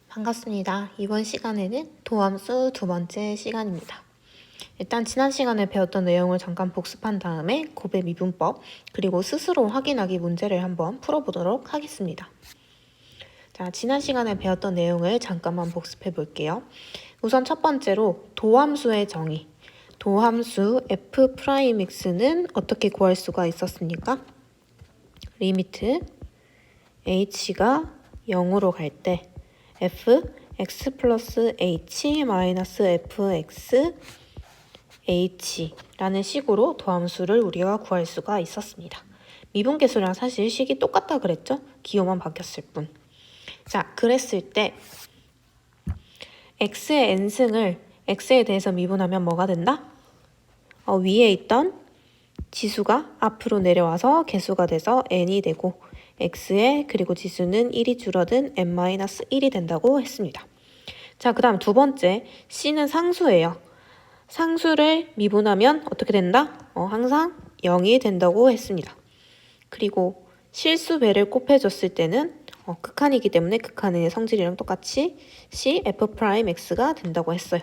반갑습니다. 이번 시간에는 도함수 두 번째 시간입니다. 일단 지난 시간에 배웠던 내용을 잠깐 복습한 다음에 곱의 미분법 그리고 스스로 확인하기 문제를 한번 풀어보도록 하겠습니다. 자, 지난 시간에 배웠던 내용을 잠깐만 복습해 볼게요. 우선 첫 번째로 도함수의 정의. 도함수 f'x는 어떻게 구할 수가 있었습니까? 리미트 h가 0으로 갈 때 fx 플러스 h 마이너스 fx h라는 식으로 도함수를 우리가 구할 수가 있었습니다. 미분계수랑 사실 식이 똑같다 그랬죠? 기호만 바뀌었을 뿐. 자, 그랬을 때 x의 n승을 x에 대해서 미분하면 뭐가 된다? 위에 있던 지수가 앞으로 내려와서 개수가 돼서 n이 되고 x의 그리고 지수는 1이 줄어든 n-1이 된다고 했습니다. 자, 그 다음 두 번째 c는 상수예요. 상수를 미분하면 어떻게 된다? 항상 0이 된다고 했습니다. 그리고 실수배를 곱해줬을 때는 극한이기 때문에 극한의 성질이랑 똑같이 c f'x가 된다고 했어요.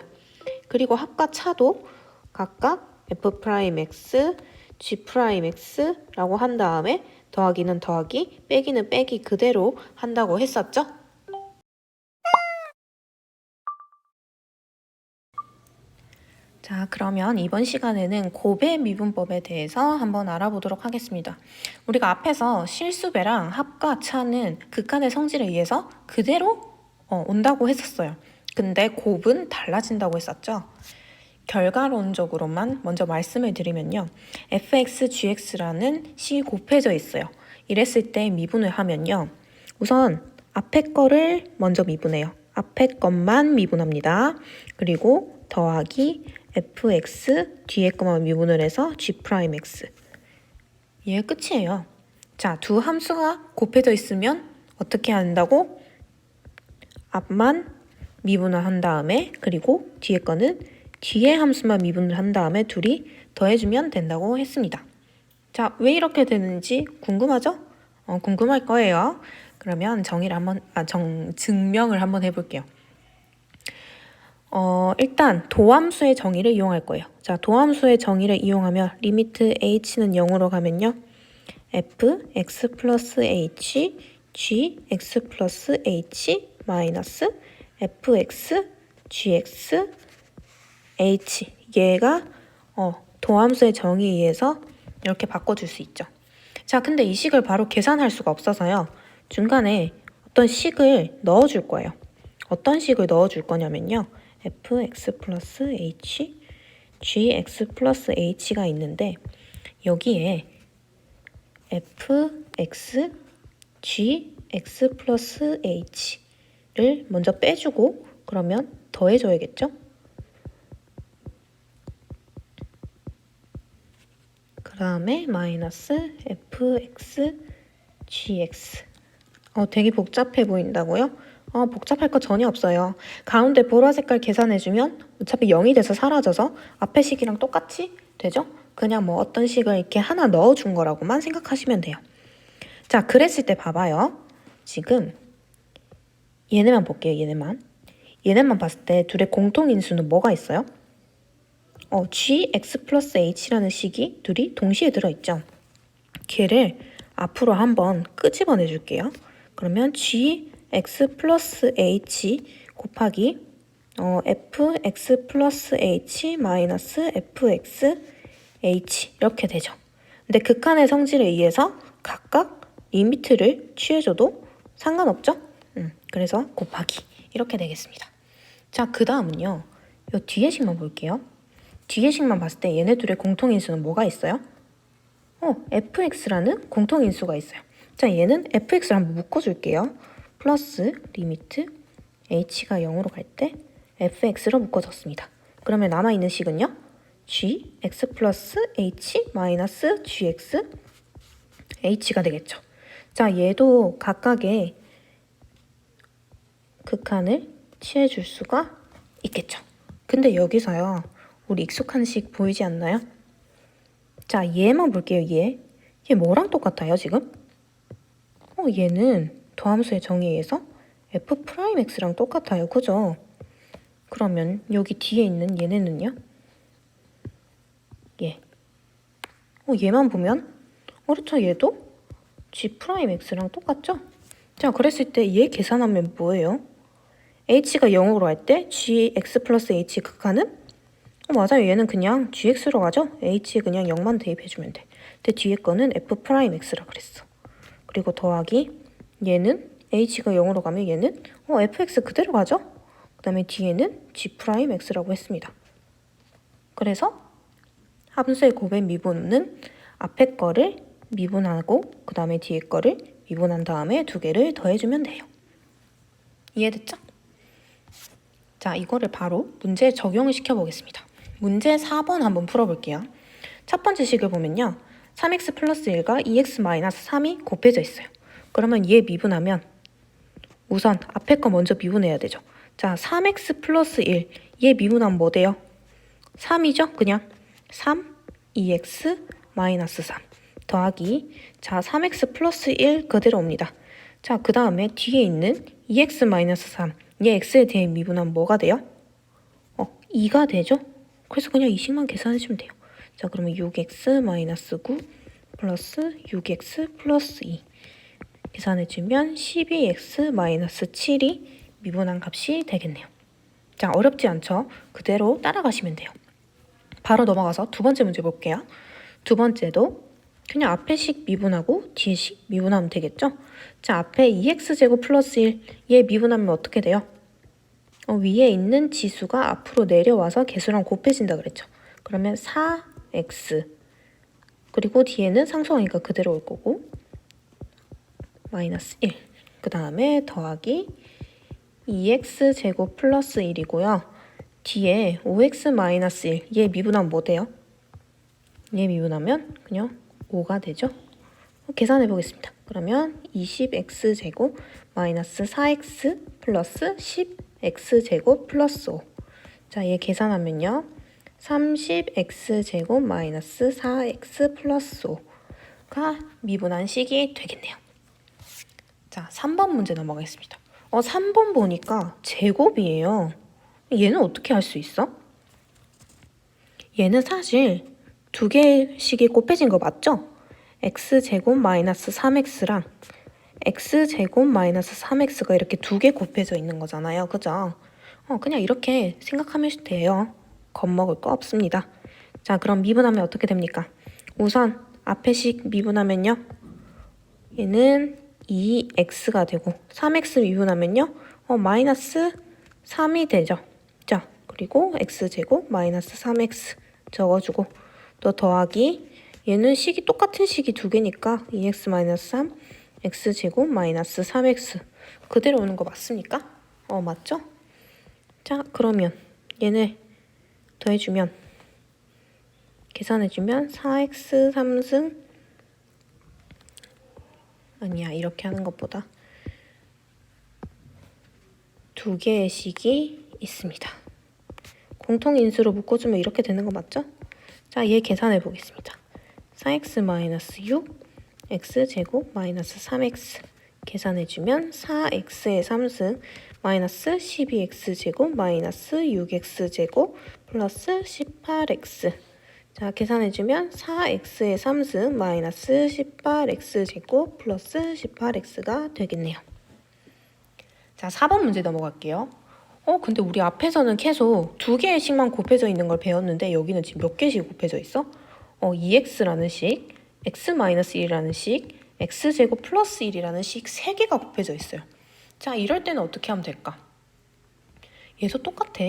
그리고 합과 차도 각각 f'x, g'x라고 한 다음에 더하기는 더하기, 빼기는 빼기 그대로 한다고 했었죠? 자, 그러면 이번 시간에는 곱의 미분법에 대해서 한번 알아보도록 하겠습니다. 우리가 앞에서 실수배랑 합과 차는 극한의 성질에 의해서 그대로 온다고 했었어요. 근데 곱은 달라진다고 했었죠? 결과론적으로만 먼저 말씀을 드리면요. fx, gx라는 식이 곱해져 있어요. 이랬을 때 미분을 하면요. 우선 앞에 거를 먼저 미분해요. 앞에 것만 미분합니다. 그리고 더하기 fx, 뒤에 것만 미분을 해서 g'x. 얘 끝이에요. 자, 두 함수가 곱해져 있으면 어떻게 한다고? 앞만 미분을 한 다음에 그리고 뒤에 거는 뒤에 함수만 미분을 한 다음에 둘이 더해주면 된다고 했습니다. 자, 왜 이렇게 되는지 궁금하죠? 궁금할 거예요. 그러면 증명을 한번 해볼게요. 일단 도함수의 정의를 이용할 거예요. 자, 도함수의 정의를 이용하면 리미트 h는 0으로 가면요. fx 플러스 h, gx 플러스 h 마이너스 fx, gx, h. 얘가 도함수의 정의에 의해서 이렇게 바꿔줄 수 있죠. 자, 근데 이 식을 바로 계산할 수가 없어서요. 중간에 어떤 식을 넣어줄 거예요. 어떤 식을 넣어줄 거냐면요. fx 플러스 h, gx 플러스 h가 있는데 여기에 fx, gx 플러스 h를 먼저 빼주고 그러면 더해줘야겠죠? 그 다음에 마이너스 fx, gx. 되게 복잡해 보인다고요? 복잡할 거 전혀 없어요. 가운데 보라 색깔 계산해주면 어차피 0이 돼서 사라져서 앞에 식이랑 똑같이 되죠? 그냥 뭐 어떤 식을 이렇게 하나 넣어준 거라고만 생각하시면 돼요. 자, 그랬을 때 봐봐요. 지금 얘네만 볼게요. 얘네만 봤을 때 둘의 공통인수는 뭐가 있어요? gx 플러스 h라는 식이 둘이 동시에 들어있죠. 걔를 앞으로 한번 끄집어내 줄게요. 그러면 gx 플러스 h 곱하기 fx 플러스 h 마이너스 fx h 이렇게 되죠. 근데 극한의 성질에 의해서 각각 리미트를 취해줘도 상관없죠? 그래서 곱하기 이렇게 되겠습니다. 자, 그 다음은요. 이 뒤에 식만 볼게요. 뒤에 식만 봤을 때 얘네 둘의 공통인수는 뭐가 있어요? fx라는 공통인수가 있어요. 자, 얘는 fx를 한번 묶어줄게요. 플러스 리미트 h가 0으로 갈 때 fx로 묶어졌습니다. 그러면 남아있는 식은요? gx 플러스 h 마이너스 gx h가 되겠죠. 자, 얘도 각각의 극한을 취해줄 수가 있겠죠. 근데 여기서요. 우리 익숙한 식 보이지 않나요? 자, 얘만 볼게요, 얘. 얘 뭐랑 똑같아요, 지금? 얘는 더함수의 정의에 의해서 f'x랑 똑같아요, 그죠? 그러면 여기 뒤에 있는 얘네는요? 얘. 얘만 보면 그렇죠, 얘도 g'x랑 똑같죠? 자, 그랬을 때 얘 계산하면 뭐예요? h가 0으로 할 때 gx 플러스 h 극한은? 맞아요, 얘는 그냥 gx로 가죠? h에 그냥 0만 대입해주면 돼. 근데 뒤에 거는 f'x라 그랬어. 그리고 더하기 얘는 h가 0으로 가면 얘는 fx 그대로 가죠? 그 다음에 뒤에는 g'x라고 했습니다. 그래서 함수의 곱의 미분은 앞에 거를 미분하고 그 다음에 뒤에 거를 미분한 다음에 두 개를 더해주면 돼요. 이해됐죠? 자, 이거를 바로 문제에 적용을 시켜보겠습니다. 문제 4번 한번 풀어볼게요. 첫 번째 식을 보면요. 3x 플러스 1과 2x 마이너스 3이 곱해져 있어요. 그러면 얘 미분하면 우선 앞에 거 먼저 미분해야 되죠. 자, 3x 플러스 1, 얘 미분하면 뭐 돼요? 3이죠? 그냥 3, 2x 마이너스 3 더하기 자, 3x 플러스 1 그대로 옵니다. 자, 그 다음에 뒤에 있는 2x 마이너스 3, 얘 x에 대해 미분하면 뭐가 돼요? 2가 되죠? 그래서 그냥 이 식만 계산해주면 돼요. 자, 그러면 6x 마이너스 9 플러스 6x 플러스 2 계산해주면 12x 마이너스 7이 미분한 값이 되겠네요. 자, 어렵지 않죠? 그대로 따라가시면 돼요. 바로 넘어가서 두 번째 문제 볼게요. 두 번째도 그냥 앞에 식 미분하고 뒤에 식 미분하면 되겠죠? 자, 앞에 2x제곱 플러스 1, 얘 미분하면 어떻게 돼요? 위에 있는 지수가 앞으로 내려와서 개수랑 곱해진다 그랬죠. 그러면 4x 그리고 뒤에는 상수하니까 그대로 올 거고 마이너스 1 그 다음에 더하기 2x제곱 플러스 1이고요. 뒤에 5x 마이너스 1 얘 미분하면 뭐 돼요? 얘 미분하면 그냥 5가 되죠. 계산해 보겠습니다. 그러면 20x제곱 마이너스 4x 플러스 10x제곱 플러스 5 자, 얘 계산하면요. 30x제곱 마이너스 4x 플러스 5가 미분한 식이 되겠네요. 자, 3번 문제 넘어가겠습니다. 3번 보니까 제곱이에요. 얘는 어떻게 할 수 있어? 얘는 사실 두 개씩이 곱해진 거 맞죠? x제곱 마이너스 3x랑 x제곱 마이너스 3x가 이렇게 두 개 곱해져 있는 거잖아요. 그죠? 그냥 이렇게 생각하면 돼요. 겁먹을 거 없습니다. 자, 그럼 미분하면 어떻게 됩니까? 우선 앞에 식 미분하면요. 얘는 2x가 되고 3x 미분하면요. 마이너스 3이 되죠. 자, 그리고 x제곱 마이너스 3x 적어주고 또 더하기 얘는 식이 똑같은 식이 두 개니까 2x 마이너스 3 x제곱 마이너스 3x 그대로 오는 거 맞습니까? 맞죠? 자, 그러면 얘네 더해주면 계산해주면 4x 3승 아니야, 이렇게 하는 것보다 두 개의 식이 있습니다. 공통인수로 묶어주면 이렇게 되는 거 맞죠? 자, 얘 계산해 보겠습니다. 4x 마이너스 6 x제곱 마이너스 3x 계산해주면 4x의 3승 마이너스 12x제곱 마이너스 6x제곱 플러스 18x 자, 계산해주면 4x의 3승 마이너스 18x제곱 플러스 18x가 되겠네요. 자, 4번 문제 넘어갈게요. 근데 우리 앞에서는 계속 두 개의 식만 곱해져 있는 걸 배웠는데 여기는 지금 몇 개씩 곱해져 있어? 2x라는 식, x-1이라는 식, x제곱 플러스 1이라는 식 3개가 곱해져 있어요. 자, 이럴 때는 어떻게 하면 될까? 얘도 똑같아.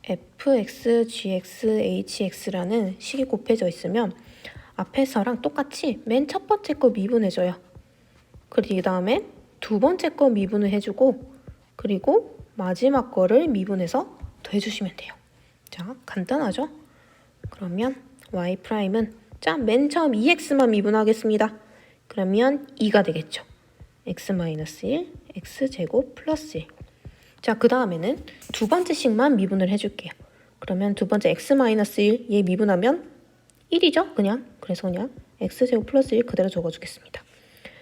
fx, gx, hx라는 식이 곱해져 있으면 앞에서랑 똑같이 맨 첫 번째 거 미분해줘요. 그리고 그 다음에 두 번째 거 미분을 해주고 그리고 마지막 거를 미분해서 더해주시면 돼요. 자, 간단하죠? 그러면 y'은 자, 맨 처음 2x만 미분하겠습니다. 그러면 2가 되겠죠. x-1, x제곱 플러스 1. 자, 그 다음에는 두 번째 식만 미분을 해줄게요. 그러면 두 번째 x-1 얘 미분하면 1이죠? 그냥. 그래서 그냥 x제곱 플러스 1 그대로 적어주겠습니다.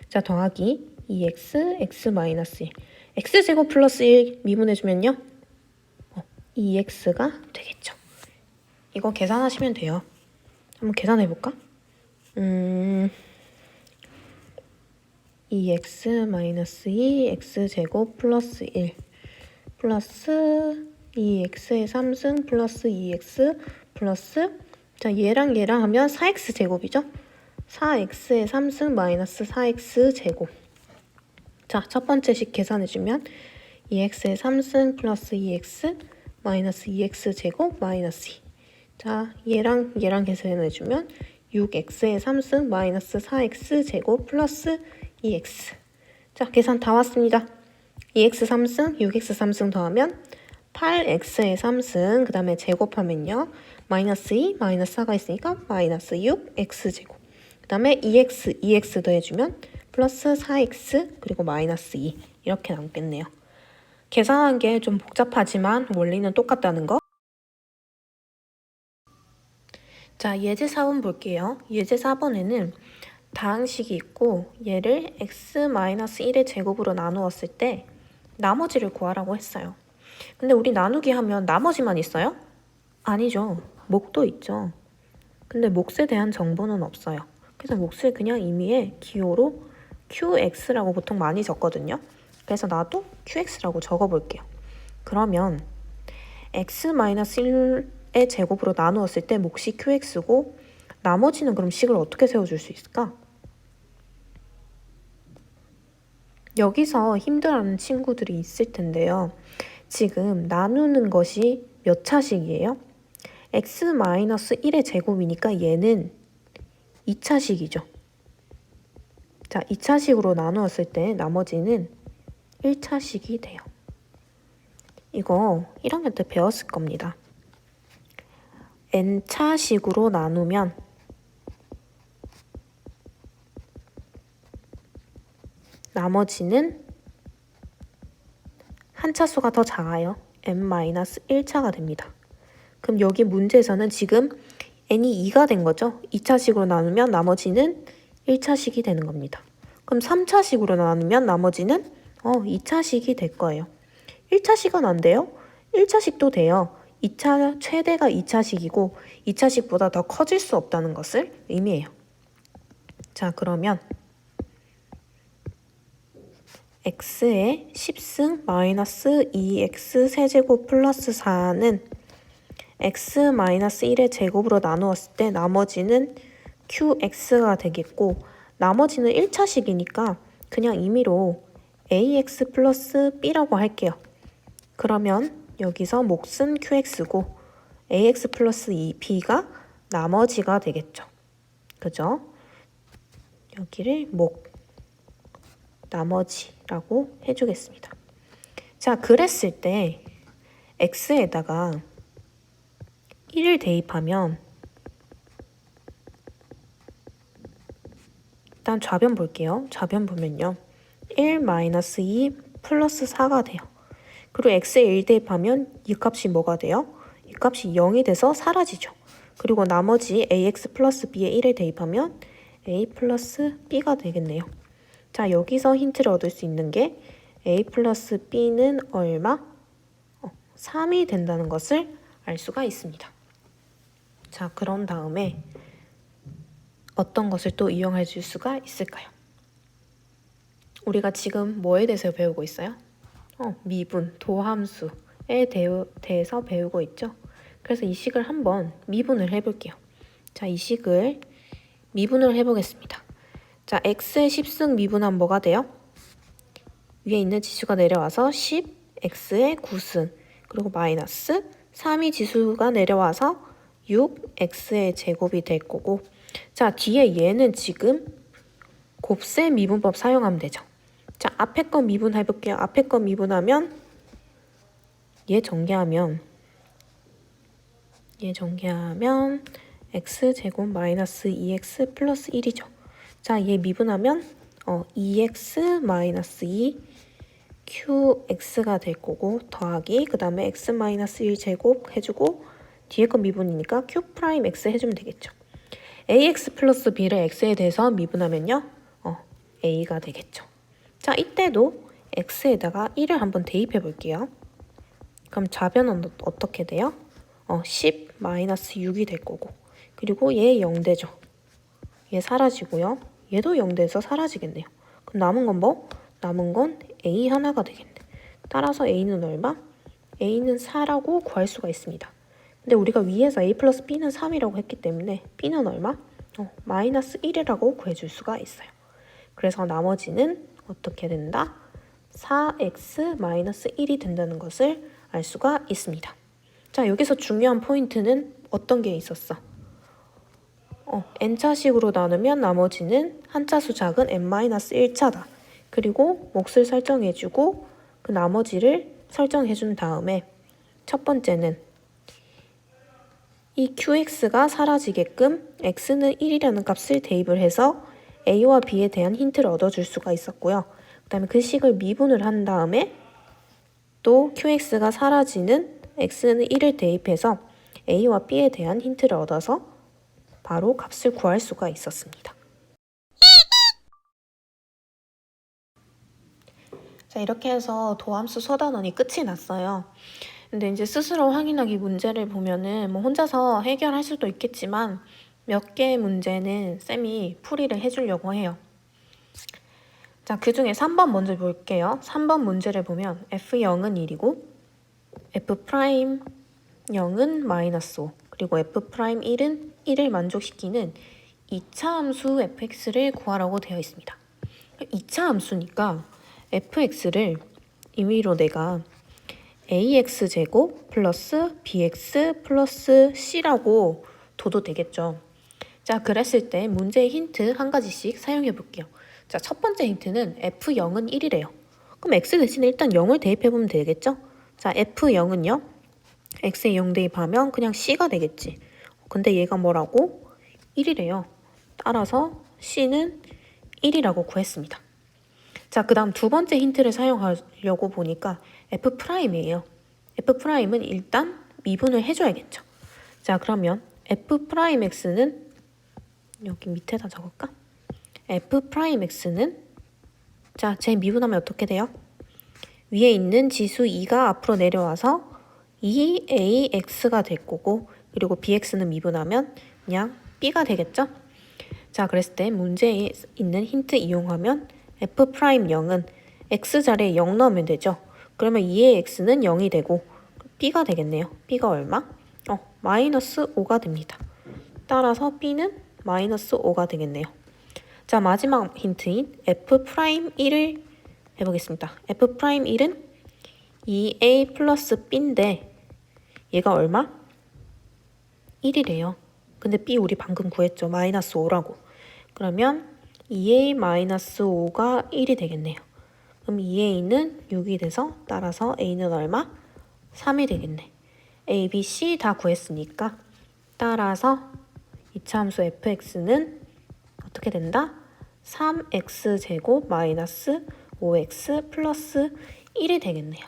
자, 더하기 2x, x-1. x제곱 플러스 1 미분해주면요. 2x가 되겠죠. 이거 계산하시면 돼요. 한번 계산해볼까? 2x-2 x제곱 플러스 1 플러스 2x의 3승 플러스 2x 플러스 자 얘랑 얘랑 하면 4x 제곱이죠? 4x의 3승 마이너스 4x 제곱. 자, 첫 번째 식 계산해주면 2x의 3승 플러스 2x 마이너스 2x 제곱 마이너스 2. 자, 얘랑 얘랑 계산해주면 6x의 3승 마이너스 4x 제곱 플러스 2x. 자, 계산 다 왔습니다. 2x 3승, 6x 3승 더하면 8x의 3승, 그 다음에 제곱하면요. 마이너스 2, 마이너스 4가 있으니까 마이너스 6x 제곱. 그 다음에 2x 더해주면 플러스 4x 그리고 마이너스 2 이렇게 남겠네요. 계산한 게 좀 복잡하지만 원리는 똑같다는 거. 자, 예제 4번 볼게요. 예제 4번에는 다항식이 있고 얘를 x-1의 제곱으로 나누었을 때 나머지를 구하라고 했어요. 근데 우리 나누기 하면 나머지만 있어요? 아니죠. 몫도 있죠. 근데 몫에 대한 정보는 없어요. 그래서 몫을 그냥 임의의 기호로 qx라고 보통 많이 적거든요. 그래서 나도 qx라고 적어볼게요. 그러면 x-1의 제곱으로 나누었을 때 몫이 qx고 나머지는 그럼 식을 어떻게 세워줄 수 있을까? 여기서 힘들어하는 친구들이 있을 텐데요. 지금 나누는 것이 몇 차식이에요? x-1의 제곱이니까 얘는 2차식이죠. 자, 2차식으로 나누었을 때 나머지는 1차식이 돼요. 이거 1학년 때 배웠을 겁니다. n차식으로 나누면 나머지는 한 차수가 더 작아요. n-1차가 됩니다. 그럼 여기 문제에서는 지금 n이 2가 된 거죠. 2차식으로 나누면 나머지는 1차식이 되는 겁니다. 그럼 3차식으로 나누면 나머지는 2차식이 될 거예요. 1차식은 안 돼요? 1차식도 돼요. 2차 최대가 2차식이고 2차식보다 더 커질 수 없다는 것을 의미해요. 자, 그러면 x의 10승 마이너스 2x 세제곱 플러스 4는 x-1의 제곱으로 나누었을 때 나머지는 qx가 되겠고 나머지는 1차식이니까 그냥 임의로 ax 플러스 b라고 할게요. 그러면 여기서 몫은 qx고 ax 플러스 2b가 나머지가 되겠죠. 그죠? 여기를 나머지라고 해주겠습니다. 자, 그랬을 때 x에다가 1을 대입하면 일단 좌변 볼게요. 좌변 보면요. 1-2 플러스 4가 돼요. 그리고 x에 1 대입하면 이 값이 뭐가 돼요? 이 값이 0이 돼서 사라지죠. 그리고 나머지 ax 플러스 b에 1을 대입하면 a 플러스 b가 되겠네요. 자, 여기서 힌트를 얻을 수 있는 게 a 플러스 b는 얼마? 3이 된다는 것을 알 수가 있습니다. 자, 그런 다음에 어떤 것을 또 이용해 줄 수가 있을까요? 우리가 지금 뭐에 대해서 배우고 있어요? 미분, 도함수에 대해서 배우고 있죠. 그래서 이 식을 한번 미분을 해볼게요. 자, 이 식을 미분을 해보겠습니다. 자, x의 10승 미분하면 뭐가 돼요? 위에 있는 지수가 내려와서 10, x의 9승, 그리고 마이너스 3이 지수가 내려와서 6, x의 제곱이 될 거고, 자, 뒤에 얘는 지금 곱셈 미분법 사용하면 되죠. 자, 앞에 거 미분해볼게요. 앞에 거 미분하면 얘 정리하면 x제곱 마이너스 2x 플러스 1이죠. 자, 얘 미분하면 2x 마이너스 2 qx가 될 거고 더하기 그 다음에 x 마이너스 1 제곱 해주고 뒤에 건 미분이니까 q 프라임 x 해주면 되겠죠. ax 플러스 b를 x에 대해서 미분하면요. a가 되겠죠. 자, 이때도 x에다가 1을 한번 대입해 볼게요. 그럼 좌변은 어떻게 돼요? 10 마이너스 6이 될 거고, 그리고 얘 0되죠. 얘 사라지고요. 얘도 0돼서 사라지겠네요. 그럼 남은 건 뭐? 남은 건 a 하나가 되겠네. 따라서 a는 얼마? a는 4라고 구할 수가 있습니다. 근데 우리가 위에서 a 플러스 b는 3이라고 했기 때문에 b는 얼마? 마이너스 1이라고 구해줄 수가 있어요. 그래서 나머지는 어떻게 된다? 4x 마이너스 1이 된다는 것을 알 수가 있습니다. 자, 여기서 중요한 포인트는 어떤 게 있었어? n차식으로 나누면 나머지는 한차수 작은 n-1차다. 그리고 몫을 설정해주고 그 나머지를 설정해준 다음에 첫 번째는 이 qx가 사라지게끔 x는 1이라는 값을 대입을 해서 a와 b에 대한 힌트를 얻어줄 수가 있었고요. 그 다음에 그 식을 미분을 한 다음에 또 qx가 사라지는 x는 1을 대입해서 a와 b에 대한 힌트를 얻어서 바로 값을 구할 수가 있었습니다. 자, 이렇게 해서 도함수 소단원이 끝이 났어요. 근데 이제 스스로 확인하기 문제를 보면은 뭐 혼자서 해결할 수도 있겠지만 몇 개의 문제는 쌤이 풀이를 해주려고 해요. 자, 그 중에 3번 먼저 볼게요. 3번 문제를 보면 f0은 1이고 f'0은 마이너스 5 그리고 f'1은 1을 만족시키는 2차 함수 fx를 구하라고 되어 있습니다. 2차 함수니까 fx를 임의로 내가 ax제곱 플러스 bx 플러스 c라고 둬도 되겠죠. 자, 그랬을 때 문제의 힌트 한 가지씩 사용해 볼게요. 자, 첫 번째 힌트는 f0은 1이래요. 그럼 x 대신에 일단 0을 대입해 보면 되겠죠? 자, f0은요. x에 0 대입하면 그냥 c가 되겠지. 근데 얘가 뭐라고? 1이래요. 따라서 c는 1이라고 구했습니다. 자, 그 다음 두 번째 힌트를 사용하려고 보니까 f'이에요. f'은 일단 미분을 해줘야겠죠. 자, 그러면 f'x는 여기 밑에다 적을까? f'x는 자, 제 미분하면 어떻게 돼요? 위에 있는 지수 2가 앞으로 내려와서 2ax가 될 거고, 그리고 bx는 미분하면 그냥 b가 되겠죠? 자, 그랬을 때 문제에 있는 힌트 이용하면 f'0은 x자리에 0 넣으면 되죠. 그러면 2의 x는 0이 되고 b가 되겠네요. b가 얼마? 마이너스 5가 됩니다. 따라서 b는 마이너스 5가 되겠네요. 자, 마지막 힌트인 f'1을 해보겠습니다. f'1은 2a 플러스 b인데 얘가 얼마? 1이래요. 근데 b 우리 방금 구했죠. 마이너스 5라고. 그러면 2a 마이너스 5가 1이 되겠네요. 그럼 2a는 6이 돼서 따라서 a는 얼마? 3이 되겠네. a, b, c 다 구했으니까 따라서 이차함수 fx는 어떻게 된다? 3x제곱 마이너스 5x 플러스 1이 되겠네요.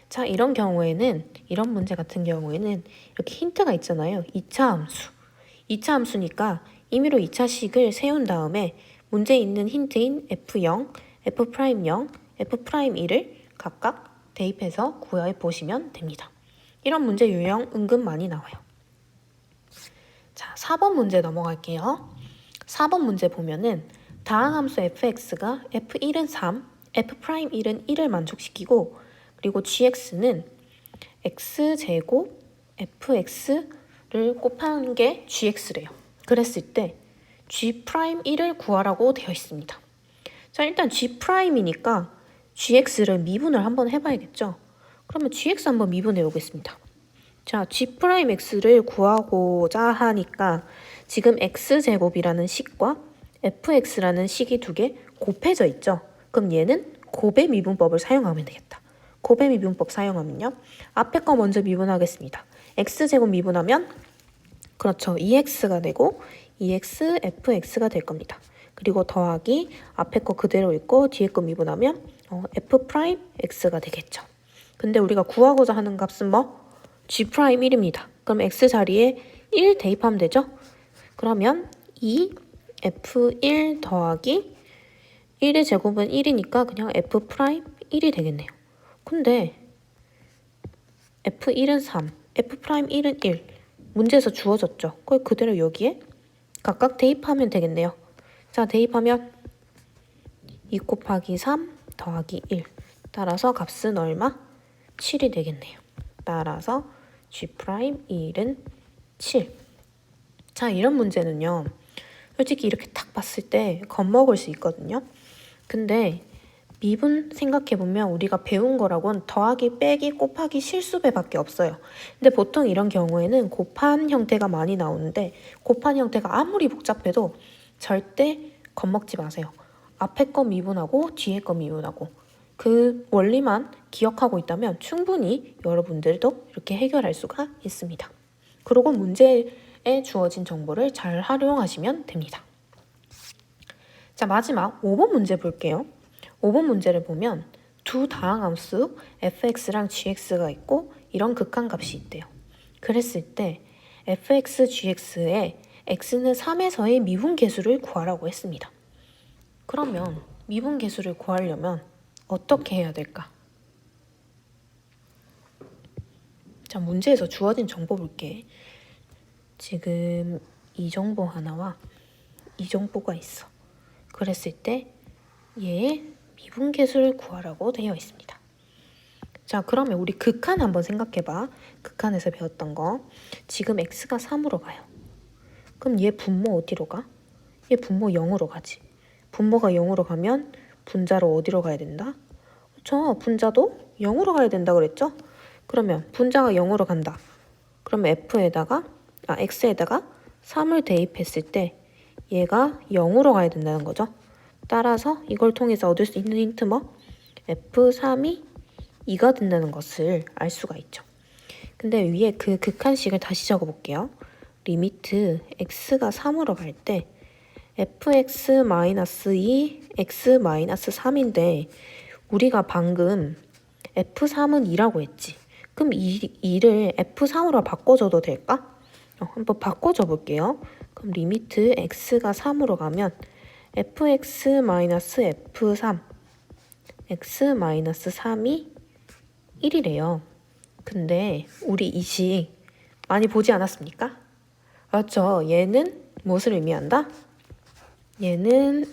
자, 이런 경우에는, 이런 문제 같은 경우에는 이렇게 힌트가 있잖아요. 2차 함수. 2차 함수니까 임의로 2차식을 세운 다음에 문제에 있는 힌트인 f0, f'0, f'1을 각각 대입해서 구해 보시면 됩니다. 이런 문제 유형 은근 많이 나와요. 자, 4번 문제 넘어갈게요. 4번 문제 보면은 다항함수 fx가 f1은 3, f'1은 1을 만족시키고, 그리고 gx는 x제곱 fx를 곱하는 게 gx래요. 그랬을 때 g'1을 구하라고 되어 있습니다. 자, 일단 g'이니까 gx를 미분을 한번 해봐야겠죠. 그러면 gx 한번 미분해 보겠습니다. 자, g'x를 구하고자 하니까 지금 x제곱이라는 식과 fx라는 식이 두 개 곱해져 있죠. 그럼 얘는 곱의 미분법을 사용하면 되겠다. 곱의 미분법 사용하면요. 앞에 거 먼저 미분하겠습니다. x제곱 미분하면 그렇죠. 2x가 되고 2x fx가 될 겁니다. 그리고 더하기 앞에 거 그대로 있고 뒤에 거 미분하면 f'x가 되겠죠. 근데 우리가 구하고자 하는 값은 뭐? G'1입니다. 그럼 X 자리에 1 대입하면 되죠? 그러면 2F1 더하기 1의 제곱은 1이니까 그냥 F'1이 되겠네요. 근데 F1은 3, F'1은 1. 문제에서 주어졌죠. 그걸 그대로 여기에 각각 대입하면 되겠네요. 자, 대입하면 2 곱하기 3 더하기 1. 따라서 값은 얼마? 7이 되겠네요. 따라서 G'1은 7. 자, 이런 문제는요. 솔직히 이렇게 딱 봤을 때 겁먹을 수 있거든요. 근데 미분 생각해보면 우리가 배운 거라고는 더하기, 빼기, 곱하기, 실수배밖에 없어요. 근데 보통 이런 경우에는 곱한 형태가 많이 나오는데 곱한 형태가 아무리 복잡해도 절대 겁먹지 마세요. 앞에 거 미분하고 뒤에 거 미분하고 그 원리만 기억하고 있다면 충분히 여러분들도 이렇게 해결할 수가 있습니다. 그리고 문제에 주어진 정보를 잘 활용하시면 됩니다. 자, 마지막 5번 문제 볼게요. 5번 문제를 보면 두 다항함수 fx랑 gx가 있고 이런 극한값이 있대요. 그랬을 때 fx, gx의 x는 3에서의 미분계수를 구하라고 했습니다. 그러면 미분계수를 구하려면 어떻게 해야 될까? 자, 문제에서 주어진 정보 볼게. 지금 이 정보 하나와 이 정보가 있어. 그랬을 때 얘의 미분계수를 구하라고 되어 있습니다. 자, 그러면 우리 극한 한번 생각해봐. 극한에서 배웠던 거. 지금 x가 3으로 가요. 그럼 얘 분모 어디로 가? 얘 분모 0으로 가지. 분모가 0으로 가면 분자로 어디로 가야 된다? 그렇죠. 분자도 0으로 가야 된다 그랬죠? 그러면 분자가 0으로 간다. 그러면 x에다가 3을 대입했을 때 얘가 0으로 가야 된다는 거죠. 따라서 이걸 통해서 얻을 수 있는 힌트 뭐? F3이 2가 된다는 것을 알 수가 있죠. 근데 위에 그 극한식을 다시 적어볼게요. 리미트 x가 3으로 갈 때 fx-2, x-3인데 우리가 방금 f3은 2라고 했지. 그럼 2를 f3으로 바꿔줘도 될까? 한번 바꿔줘 볼게요. 그럼 리미트 x가 3으로 가면 fx-f3 x-3이 1이래요. 근데 우리 이 식 많이 보지 않았습니까? 그렇죠. 얘는 무엇을 의미한다? 얘는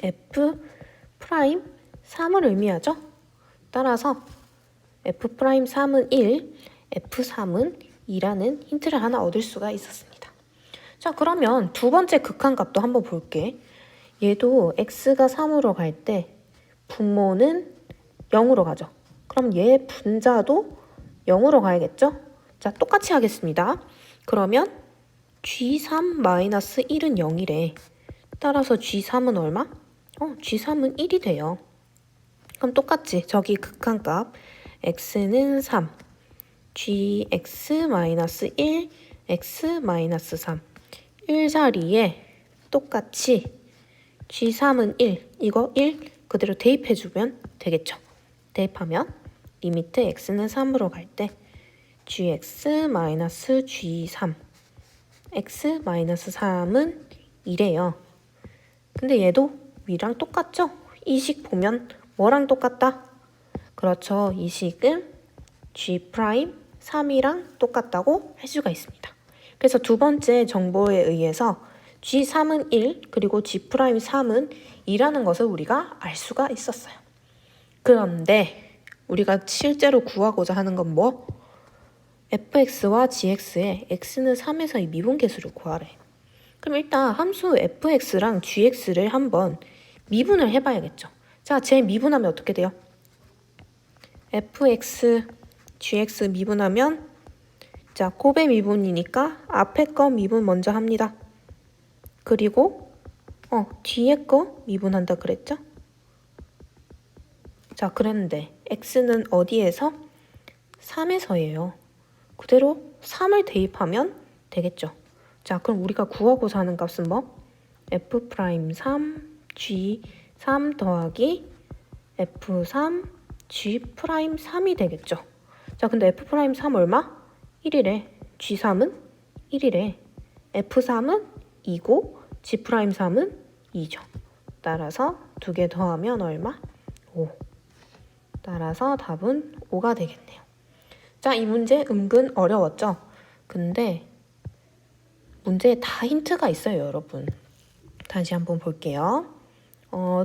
f'3을 의미하죠. 따라서 f'3은 1, f3은 2라는 힌트를 하나 얻을 수가 있었습니다. 자, 그러면 두 번째 극한값도 한번 볼게. 얘도 x가 3으로 갈 때 분모는 0으로 가죠. 그럼 얘 분자도 0으로 가야겠죠? 자, 똑같이 하겠습니다. 그러면 G3-1은 0이래. 따라서 G3은 얼마? G3은 1이 돼요. 그럼 똑같이 저기 극한값 x는 3, gx-1, x-3 1 자리에 똑같이 G3은 1, 이거 1 그대로 대입해주면 되겠죠. 대입하면 리미트 x는 3으로 갈 때 gx-g3 x-3은 2래요. 근데 얘도 위랑 똑같죠? 이 식 보면 뭐랑 똑같다? 그렇죠. 이 식은 G'3이랑 똑같다고 할 수가 있습니다. 그래서 두 번째 정보에 의해서 G3은 1 그리고 G'3은 2라는 것을 우리가 알 수가 있었어요. 그런데 우리가 실제로 구하고자 하는 건 뭐? fx와 gx의 x는 3에서 이 미분계수를 구하래. 그럼 일단 함수 fx랑 gx를 한번 미분을 해봐야겠죠. 자, 제 미분하면 어떻게 돼요? fx, gx 미분하면 자, 곱의 미분이니까 앞에 거 미분 먼저 합니다. 그리고 뒤에 거 미분한다 그랬죠? 자, 그랬는데 x는 어디에서? 3에서예요. 그대로 3을 대입하면 되겠죠. 자, 그럼 우리가 구하고자 하는 값은 뭐? f'3, g3 더하기 f3, g'3이 되겠죠. 자, 근데 f'3 얼마? 1이래. G3은 1이래. F3은 2고 G'3은 2죠. 따라서 두 개 더하면 얼마? 5. 따라서 답은 5가 되겠네요. 자, 이 문제 은근 어려웠죠? 근데 문제에 다 힌트가 있어요, 여러분. 다시 한번 볼게요.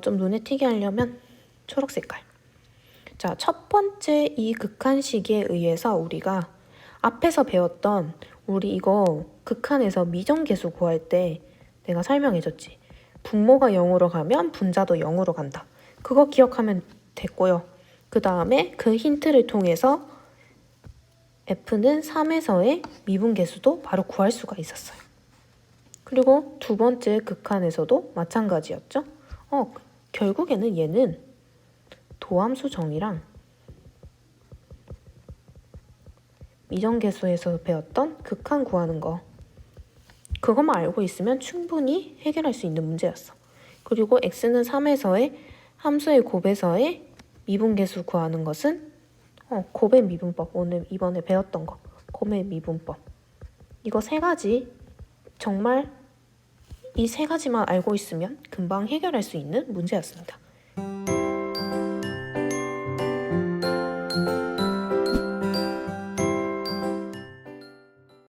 좀 눈에 띄게 하려면 초록 색깔. 자, 첫 번째 이 극한식에 의해서 우리가 앞에서 배웠던 우리 이거 극한에서 미정계수 구할 때 내가 설명해줬지. 분모가 0으로 가면 분자도 0으로 간다. 그거 기억하면 됐고요. 그 다음에 그 힌트를 통해서 F는 3에서의 미분계수도 바로 구할 수가 있었어요. 그리고 두 번째 극한에서도 마찬가지였죠. 결국에는 얘는 도함수 정의랑 미정계수에서 배웠던 극한 구하는 거 그것만 알고 있으면 충분히 해결할 수 있는 문제였어. 그리고 x는 3에서의 함수의 곱에서의 미분계수 구하는 것은 곱의 미분법, 오늘 이번에 배웠던 거 곱의 미분법. 이거 세 가지 정말 이 세 가지만 알고 있으면 금방 해결할 수 있는 문제였습니다.